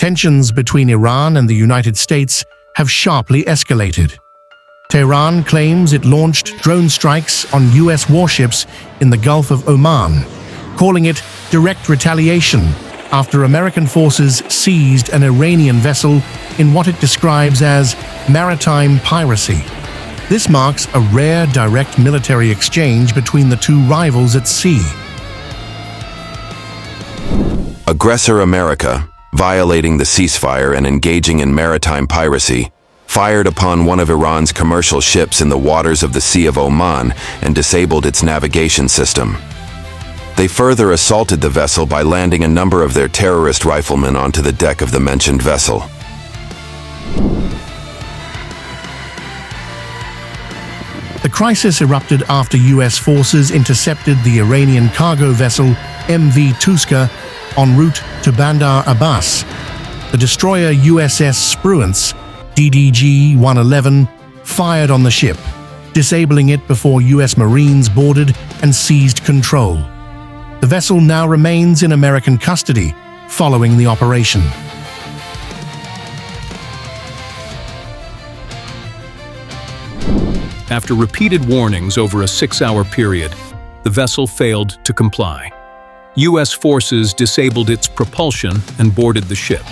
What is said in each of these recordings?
Tensions between Iran and the United States have sharply escalated. Tehran claims it launched drone strikes on US warships in the Gulf of Oman, calling it direct retaliation after American forces seized an Iranian vessel in what it describes as maritime piracy. This marks a rare direct military exchange between the two rivals at sea. Aggressor America, violating the ceasefire and engaging in maritime piracy, fired upon one of Iran's commercial ships in the waters of the Sea of Oman and disabled its navigation system. They further assaulted the vessel by landing a number of their terrorist riflemen onto the deck of the mentioned vessel. The crisis erupted after US forces intercepted the Iranian cargo vessel MV Touska en route to Bandar Abbas. The destroyer USS Spruance, DDG-111, fired on the ship, disabling it before US Marines boarded and seized control. The vessel now remains in American custody following the operation. After repeated warnings over a 6-hour period, the vessel failed to comply. U.S. forces disabled its propulsion and boarded the ship.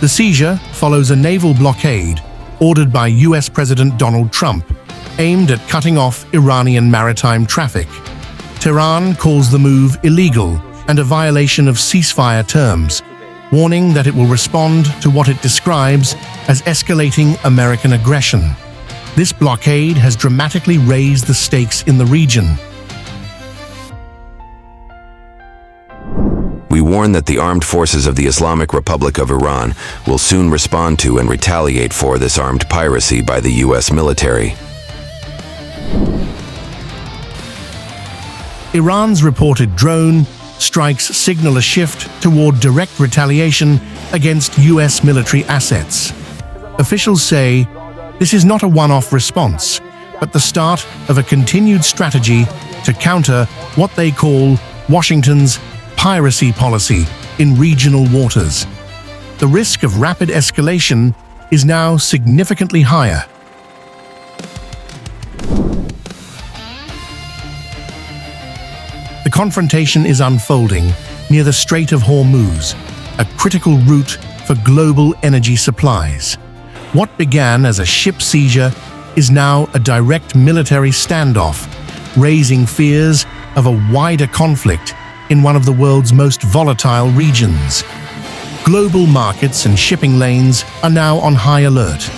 The seizure follows a naval blockade ordered by U.S. President Donald Trump, aimed at cutting off Iranian maritime traffic. Tehran calls the move illegal and a violation of ceasefire terms, warning that it will respond to what it describes as escalating American aggression. This blockade has dramatically raised the stakes in the region. We warn that the armed forces of the Islamic Republic of Iran will soon respond to and retaliate for this armed piracy by the U.S. military. Iran's reported drone strikes signal a shift toward direct retaliation against U.S. military assets. Officials say this is not a one-off response, but the start of a continued strategy to counter what they call Washington's piracy policy in regional waters. The risk of rapid escalation is now significantly higher. The confrontation is unfolding near the Strait of Hormuz, a critical route for global energy supplies. What began as a ship seizure is now a direct military standoff, raising fears of a wider conflict in one of the world's most volatile regions. Global markets and shipping lanes are now on high alert.